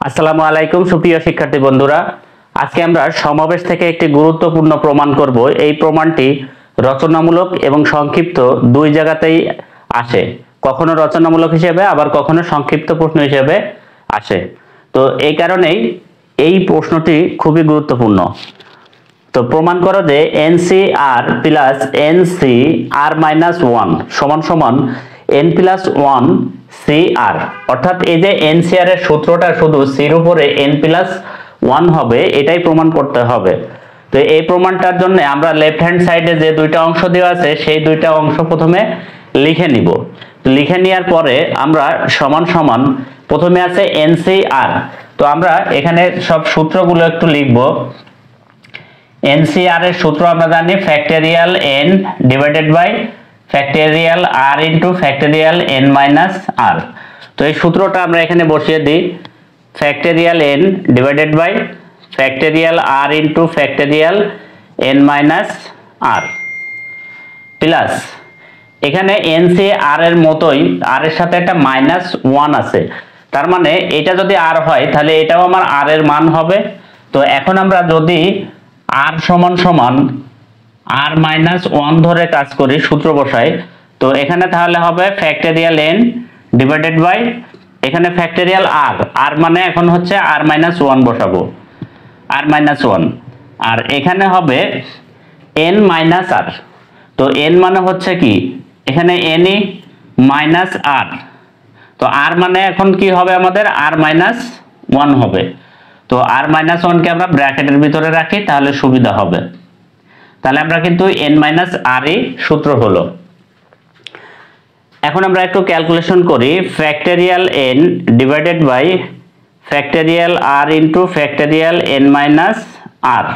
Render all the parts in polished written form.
আসসালামু আলাইকুম সুপ্রিয় শিক্ষার্থী বন্ধুরা, আজকে আমরা সমাবেশ থেকে একটি গুরুত্বপূর্ণ প্রমাণ করব। এই প্রমাণটি রচনামূলক এবং সংক্ষিপ্ত দুই জায়গাতেই আসে, কখনো রচনামূলক হিসেবে আবার কখনো সংক্ষিপ্ত প্রশ্ন হিসেবে আসে। তো এই কারণেই এই প্রশ্নটি খুবই গুরুত্বপূর্ণ। তো প্রমাণ করো যে NCR প্লাস NCR মাইনাস 1 সমান সমান N প্লাস 1 CR, অর্থাৎ এই যে NCR এর সূত্রটা শুধু C এর উপরে N প্লাস 1 হবে, এটাই প্রমাণ করতে হবে। তো এই প্রমাণটার জন্য আমরা লেফট হ্যান্ড সাইডে যে দুইটা অংশ দেওয়া আছে সেই দুইটা অংশ প্রথমে লিখে নিব। লিখে নেওয়ার পরে আমরা সমান সমান প্রথমে আছে NCR। তো আমরা এখানে সব সূত্রগুলো একটু লিখব। NCR এর সূত্র আমরা জানি factorial n divided by factorial r into factorial n minus r। তো এই সূত্রটা আমরা এখানে বসিয়ে দিই, factorial n divided by factorial r into factorial n minus r plus এখানে NCR এর মতোই r এর সাথে একটা মাইনাস 1 আছে, তার মানে এটা যদি r হয় তাহলে এটাও আমার r এর মান হবে। তো এখন আমরা যদি r সমান সমান r মাইনাস 1 ধরে কাজ করি, সূত্র বসাই, তো এখানে তাহলে হবে ফ্যাক্টরিয়াল n ডিভাইডেড বাই এখানে ফ্যাক্টরিয়াল r মানে এখন হচ্ছে r মাইনাস 1 বসাবো, r মাইনাস 1, আর এখানে হবে n মাইনাস r। তো n মানে হচ্ছে কি, এখানে n মাইনাস r, তো r মানে এখন কি হবে আমাদের r মাইনাস 1 হবে। তো r মাইনাস 1 কে আমরা ব্র্যাকেটের ভিতরে রাখি তাহলে সুবিধা হবে। তাহলে আমরা কিন্তু n মাইনাস r সূত্র হলো। এখন আমরা একটু ক্যালকুলেশন করি, factorial n divided by factorial r into factorial n minus r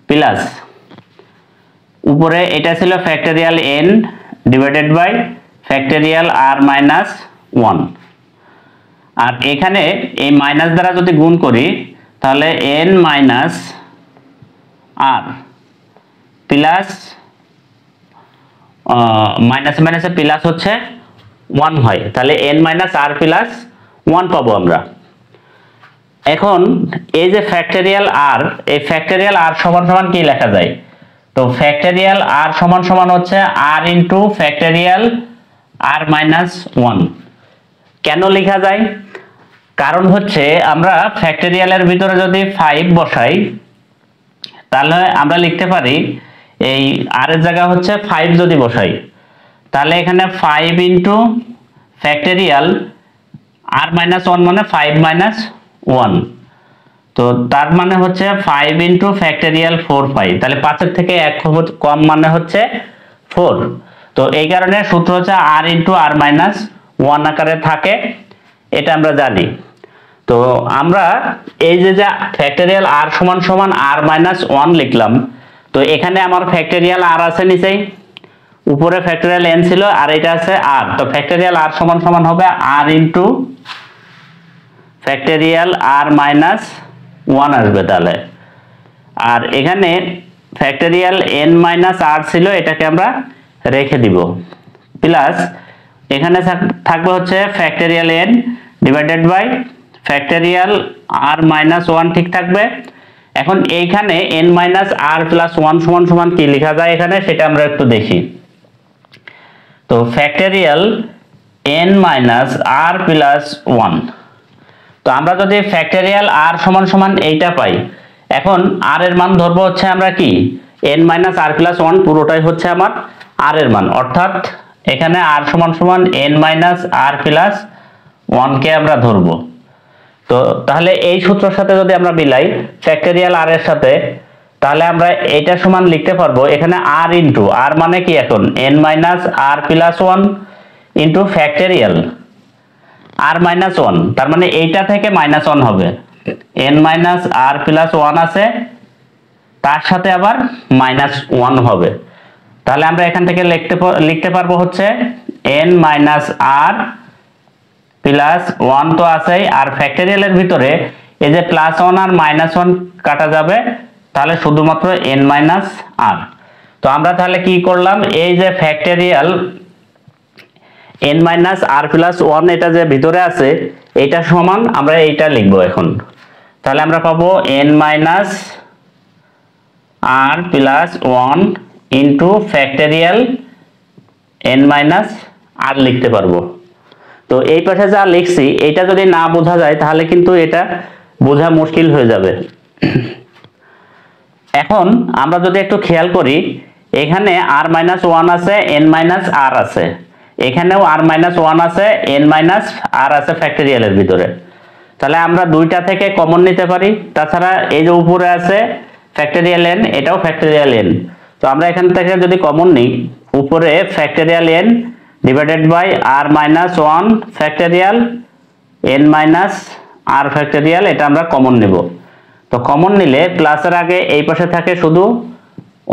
plus উপরে এটা ছিল factorial n divided by factorial r minus 1, আর এখানে এই মাইনাস দ্বারা যদি গুণ করি তাহলে n minus r plus minus মাইনাসে প্লাস হচ্ছে 1 হয়, তাহলে n মাইনাস r প্লাস 1 পাবো আমরা। এখন এই যে ফ্যাক্টরিয়াল r, এই ফ্যাক্টরিয়াল r সমান সমান কি লেখা যায়, তো ফ্যাক্টরিয়াল r সমান সমান হচ্ছে r into factorial r minus 1। কেন লেখা যায়, কারণ হচ্ছে আমরা ফ্যাক্টরিয়ালের ভিতরে যদি 5 বসাই তাহলে আমরা লিখতে পারি এই r এর জায়গা হচ্ছে 5 যদি বসাই তাহলে এখানে 5 ইনটু ফ্যাক্টরিয়াল r মাইনাস 1 মানে 5 মাইনাস 1, তো তার মানে হচ্ছে 5 ইনটু ফ্যাক্টরিয়াল 4 পাই, তাহলে 5 এর থেকে 1 কম মানে হচ্ছে 4। তো এই কারণে সূত্র হচ্ছে r ইনটু r মাইনাস 1 আকারে থাকে, এটা আমরা জানি। তো আমরা এই যে ফ্যাক্টরিয়াল r সমান সমান r মাইনাস 1 লিখলাম, তো এখানে আমার ফ্যাক্টরিয়াল r আছে নিচেই, উপরে ফ্যাক্টরিয়াল n ছিল আর এটা আছে r, তো ফ্যাক্টরিয়াল r সমান সমান হবে r into factorial r minus 1 আসবে তাহলে, আর এখানে ফ্যাক্টরিয়াল n মাইনাস r ছিল, এটাকে আমরা রেখে দিব, প্লাস এখানে থাকবে হচ্ছে factorial n divided by factorial r minus 1 ঠিক থাকবে। এখন এইখানে n মাইনাস r প্লাস 1 সমান সমান কি লেখা যায় এখানে সেটা আমরা একটু দেখি। তো factorial n minus r plus 1, তো আমরা যদি ফ্যাক্টরিয়াল r সমান সমান এইটা পাই, এখন r এর মান ধরবো হচ্ছে আমরা কি n মাইনাস r প্লাস 1 পুরোটাই হচ্ছে আমার r এর মান, অর্থাৎ এখানে r সমান সমান n মাইনাস r প্লাস 1 কে আমরা ধরবো। তো তাহলে এই সূত্রের সাথে যদি আমরা মিলাই ফ্যাক্টরিয়াল r এর সাথে, তাহলে আমরা এটা সমান লিখতে পারবো এখানে r ইনটু r মানে কি এখন n minus r plus 1 into factorial r minus 1, তার মানে এইটা থেকে মাইনাস 1 হবে, n মাইনাস r প্লাস 1 আছে তার সাথে আবার মাইনাস 1 হবে, তাহলে আমরা এখান থেকে লিখতে পারবো হচ্ছে n মাইনাস r প্লাস 1 তো আছেই, আর ফ্যাক্টরিয়ালের ভিতরে এই যে প্লাস 1 আর মাইনাস 1 কাটা যাবে, তাহলে শুধুমাত্র n মাইনাস r। তো আমরা তাহলে কি করলাম, এই যে factorial n minus r plus one এটা যে ভিতরে আছে এটা সমান আমরা এইটা লিখবো এখন। তাহলে আমরা পাবো n minus r plus one into factorial n minus r লিখতে পারবো। তো এই পাশে যা লিখছি এটা যদি না বোঝা যায় তাহলে কিন্তু এটা বোঝা মুশকিল হয়ে যাবে। এখন আমরা যদি একটু খেয়াল করি এখানে আর মাইনাস ওয়ান আছে, n মাইনাস আর আছে, এখানেও আর মাইনাস ওয়ান আছে, n মাইনাস আর আছে ফ্যাক্টরিয়ালের ভিতরে। তাহলে আমরা দুইটা থেকে কমন নিতে পারি। তাছাড়া এই যে উপরে আছে ফ্যাক্টরিয়াল n, এটাও ফ্যাক্টরিয়াল n। তো আমরা এখান থেকে যদি কমন নিই, উপরে factorial n divided by r minus one factorial n minus r factorial, এটা আমরা কমন নিব। তো কমন নিলে প্লাসের আগে এই পাশে থাকে শুধু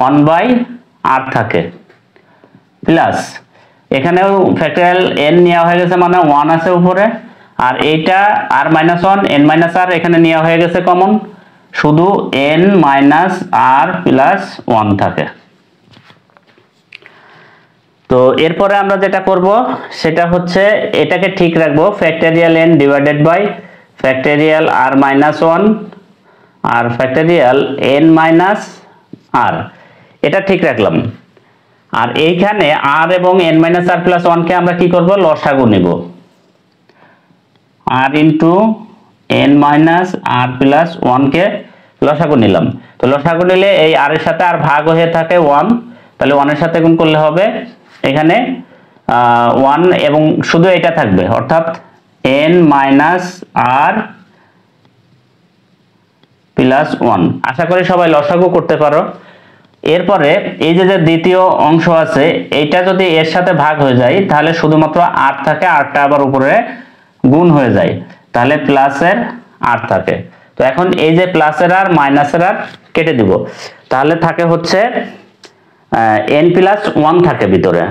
1/r থাকে, প্লাস এখানেও ফ্যাক্টরিয়াল n নেওয়া হয়ে গেছে মানে 1 আছে উপরে, আর এইটা আর মাইনাস ওয়ান n মাইনাস আর এখানে নেওয়া হয়ে গেছে কমন, শুধু n মাইনাস আর প্লাস 1 থাকে। তো এরপরে আমরা যেটা করব সেটা হচ্ছে এটাকে ঠিক রাখবো, factorial n divided by factorial r minus one r factorial n minus r, এটা ঠিক রাখলাম। আর এইখানে আর এবং n মাইনাস আর প্লাস ওয়ানকে আমরা কি করব, লসাগু নিব। আর into n minus r plus ওয়ানকে লসাগু নিলাম। তো লসাগু নিলে এই আর এর সাথে আর ভাগ হয়ে থাকে 1, তাহলে 1 এর সাথে গুণ করলে হবে এখানে 1 এবং শুধু এটা থাকবে, অর্থাৎ n মাইনাস আর প্লাস 1। আশা করি সবাই লসাগু করতে পারো। এরপরে এই যে দ্বিতীয় অংশ আছে এইটা যদি এর সাথে ভাগ হয়ে যায় তাহলে শুধুমাত্র আর থাকে, আরটা আবার উপরে গুণ হয়ে যায়, তাহলে প্লাসের আর থাকে। তো এখন এই যে প্লাসের আর মাইনাসের আর কেটে দিব, তাহলে থাকে হচ্ছে n প্লাস 1 থাকে ভিতরে।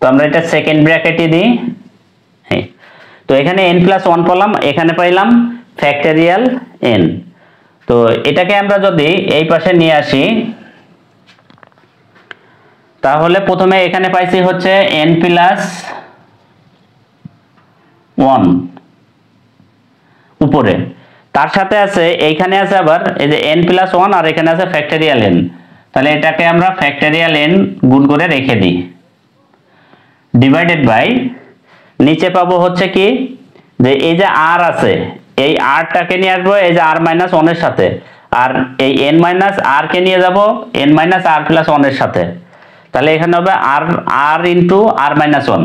তো আমরা এটা সেকেন্ড ব্র্যাকেটে দিই। তো এখানে n প্লাস 1 পেলাম, এখানে পাইলাম ফ্যাক্টরিয়াল n। তো এটাকে আমরা যদি এই পাশে নিয়ে আসি তাহলে প্রথমে এখানে পাইছি হচ্ছে n প্লাস 1 উপরে, তার সাথে আছে এইখানে আছে আবার এই যে n প্লাস 1 আর এখানে আছে ফ্যাক্টরিয়াল n। তাহলে এটাকে আমরা ফ্যাক্টরিয়াল n গুণ করে রেখে দিই, ডিভাইডেড বাই নিচে পাবো হচ্ছে কি যে এই যে আর আছে এই আরটাকে নিয়ে আসবো এই যে আর মাইনাস 1 এর সাথে, আর এই n মাইনাস আর কে নিয়ে যাব n মাইনাস আর প্লাস 1 এর সাথে। তাহলে এখানে হবে আর আর ইন্টু আর মাইনাস 1,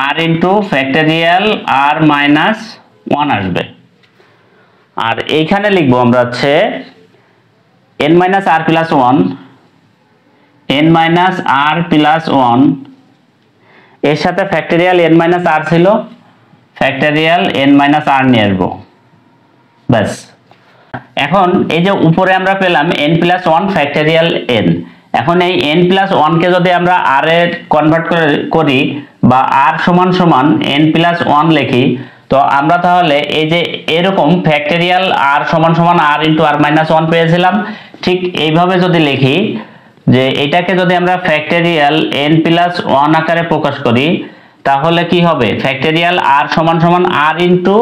আর ইন্টু ফ্যাক্টরিয়াল আর মাইনাস 1 আসবে। আর এইখানে লিখবো আমরা হচ্ছে n minus r plus 1, n minus r plus 1 এর সাথে ফ্যাক্টরিয়াল n মাইনাস আর ছিল, ফ্যাক্টরিয়াল n মাইনাস আর নিয়ে আসবো, ব্যাস। এখন এই যে উপরে আমরা পেলাম n প্লাস 1 ফ্যাক্টরিয়াল n, এখন এই n প্লাস 1 কে যদি আমরা আর এ কনভার্ট করি বা আর সমান সমান n প্লাস 1 লিখি, তো আমরা তাহলে এই যে এরকম ফ্যাক্টরিয়াল আর সমান সমান আর ইন্টু আর মাইনাস 1 পেয়েছিলাম, ঠিক এইভাবে যদি লিখি যে এটাকে যদি আমরা ফ্যাক্টরিয়াল n প্লাস 1 আকারে প্রকাশ করি তাহলে কি হবে, ফ্যাক্টরিয়াল আর সমান সমান আর ইন্টু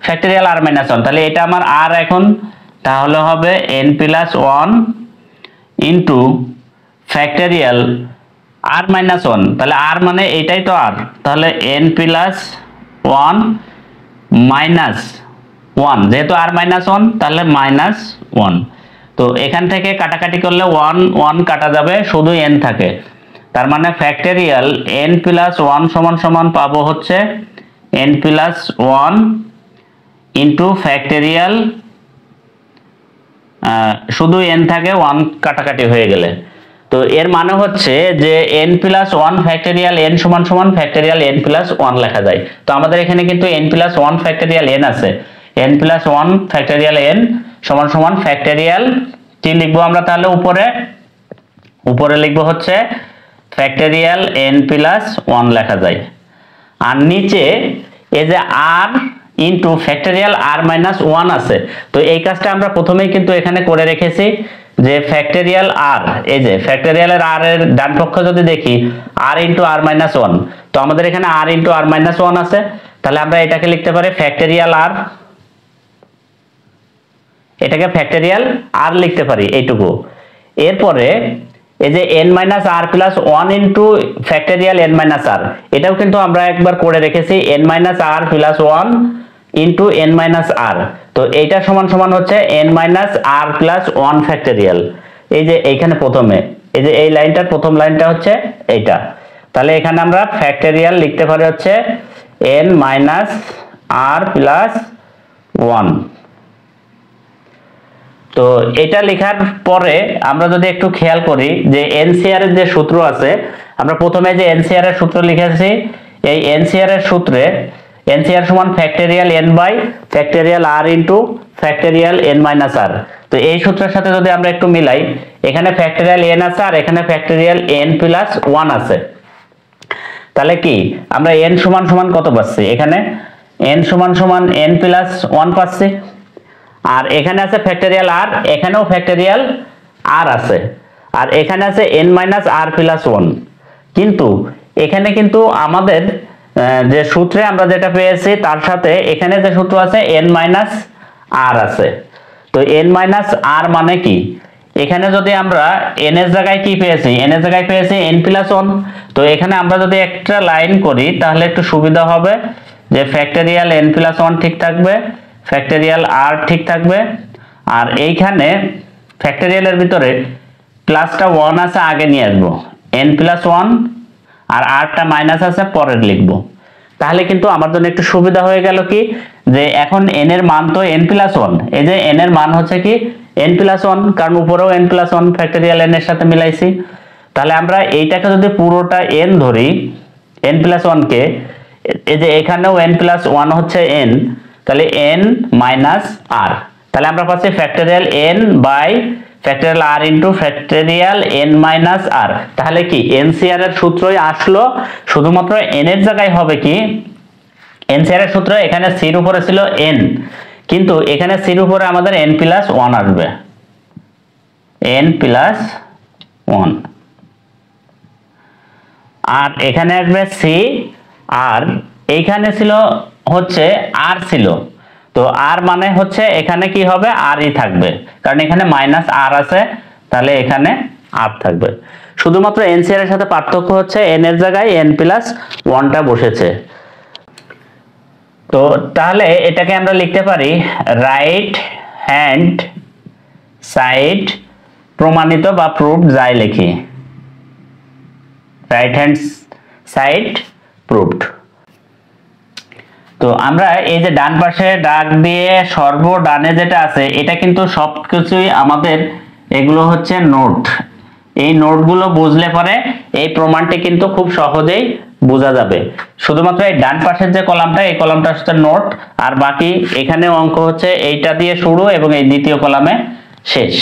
ফ্যাক্টরিয়াল আর মাইনাস 1। তাহলে এটা আমার আর এখন, তাহলে হবে n plus 1 into factorial r minus 1, তাহলে আর মানে এটাই তো আর, তাহলে n প্লাস 1 মাইনাস 1, যেহেতু আর মাইনাস 1 তাহলে মাইনাস 1। তো এখান থেকে কাটাকাটি করলে 1 1 কাটা যাবে, শুধু n থাকে। তার মানে ফ্যাক্টরিয়াল n প্লাস 1 সমান সমান পাবো হচ্ছে n প্লাস 1 ইন্টু ফ্যাক্টরিয়াল, শুধু n থাকে 1 কাটাকাটি হয়ে গেলে। তো এর মানে হচ্ছে যে n প্লাস 1 ফ্যাক্টরিয়াল n সমান সমান ফ্যাক্টরিয়াল n প্লাস 1 লেখা যায়। তো আমাদের এখানে কিন্তু n প্লাস 1 ফ্যাক্টরিয়াল n আছে, n প্লাস 1 ফ্যাক্টরিয়াল n সমান সমান ফ্যাক্টরিয়াল কি লিখবো আমরা তাহলে উপরে লিখবো হচ্ছে ফ্যাক্টরিয়াল n প্লাস 1 লেখা যায়। আর নিচে এই যে আর ইনটু ফ্যাক্টরিয়াল আর মাইনাস 1 আছে। তো এই কাজটা আমরা প্রথমেই কিন্তু এখানে করে রেখেছি যে ফ্যাক্টরিয়াল আর, এই যে ফ্যাক্টরিয়ালের আর এর ডান পক্ষ যদি দেখি আর ইনটু আর মাইনাস 1, তো আমাদের এখানে আর ইনটু আর মাইনাস 1 আছে, তাহলে আমরা এটাকে লিখতে পারি ফ্যাক্টরিয়াল আর, এটাকে ফ্যাক্টরিয়াল আর লিখতে পারি এইটুকু। এরপরে এই যে n minus r plus 1 into factorial n minus r, এটাও কিন্তু আমরা একবার করে রেখেছি n minus r plus 1 into n minus r. তো এইটা সমান সমান হচ্ছে n minus r plus 1 factorial. এই যে এইখানে প্রথমে এই যে এই লাইনটার প্রথম লাইনটা হচ্ছে এইটা, তাহলে এখানে আমরা ফ্যাক্টরিয়াল লিখতে পারি হচ্ছে n মাইনাস আর প্লাস 1। তো এটা লেখার পরে আমরা যদি একটু খেয়াল করি যে এনসিআর এর যে সূত্র আছে, আমরা প্রথমে যে এনসিআর এর সূত্র লিখেছি, এই এনসিআর এর সূত্রে এনসিআর সমান factorial n by factorial r into factorial n minus r। তো এই সূত্রের সাথে যদি আমরা একটু মিলাই, এখানে ফ্যাক্টরিয়াল n আছে আর এখানে ফ্যাক্টরিয়াল n প্লাস 1 আছে, তাহলে কি আমরা n সমান সমান কত পাচ্ছি, এখানে n সমান সমান n প্লাস 1 পাচ্ছি। আর এখানে আছে ফ্যাক্টরিয়াল আর, এখানেও ফ্যাক্টরিয়াল আর আছে, আর এখানে আছে n মাইনাস আর প্লাস 1। কিন্তু এখানে কিন্তু আমাদের যে সূত্রে আমরা যেটা পেয়েছি তার সাথে এখানে যে সূত্র আছে n মাইনাস আর আছে। তো n মাইনাস আর মানে কি, এখানে যদি আমরা n এর জায়গায় কি পেয়েছি, n এর জায়গায় পেয়েছি n প্লাস 1। তো এখানে আমরা যদি একটা লাইন করি তাহলে একটু সুবিধা হবে, যে ফ্যাক্টরিয়াল n প্লাস 1 ঠিক থাকবে, ফ্যাক্টরিয়াল আর ঠিক থাকবে, আর এইখানে ফ্যাক্টরিয়ালের ভিতরে প্লাসটা 1 আছে আগে নিয়ে আসবো, n প্লাস 1, আর আরটা মাইনাস আছে পরে লিখবো। তাহলে কিন্তু আমার জন্য একটু সুবিধা হয়ে গেল কি, যে এখন n এর মান তো n প্লাস 1, এই যে n এর মান হচ্ছে কি n প্লাস 1, কারণ উপরেও n প্লাস 1 ফ্যাক্টরিয়াল n এর সাথে মিলাইছি। তাহলে আমরা এইটাকে যদি পুরোটা n ধরি, n প্লাস 1 কে, এই যে এখানেও n প্লাস 1 হচ্ছে n, তাহলে n মাইনাস আর, তাহলে আমরা পাচ্ছি factorial n by factorial r into factorial n minus r. তাহলে কি এনসিআর এর সূত্রই আসলো, শুধুমাত্র n এর জায়গায় হবে কি, এনসিআর এর সূত্র এখানে c এর উপরে ছিল n, কিন্তু এখানে c এর উপরে আমাদের n প্লাস 1 আসবে, n প্লাস 1, আর এখানে আসবে c, আর এইখানে ছিল হচ্ছে আর ছিল, তো আর মানে হচ্ছে এখানে কি হবে আরই থাকবে, কারণ এখানে মাইনাস আর আছে, তাহলে এখানে আর থাকবে। শুধুমাত্র এনসিআর এর সাথে পার্থক্য হচ্ছে n এর জায়গায় n প্লাস 1টা বসেছে। তো তাহলে এটাকে আমরা লিখতে পারি রাইট হ্যান্ড সাইড প্রমাণিত বা প্রুভড যাই লিখি, রাইট হ্যান্ড সাইড প্রুভড। তো আমরা এই যে ডান পাশে ডাক দিয়ে সর্বডানে যেটা আছে, এটা কিন্তু সবকিছুই আমাদের এগুলো হচ্ছে নোট। এই নোটগুলো বুঝলে পরে এই প্রমাণটি কিন্তু খুব সহজেই বোঝা যাবে। শুধুমাত্র এই ডান পাশের যে কলামটা, এই কলামটা হচ্ছে নোট, আর বাকি এখানে অঙ্ক হচ্ছে এইটা দিয়ে শুরু এবং এই দ্বিতীয় কলামে শেষ।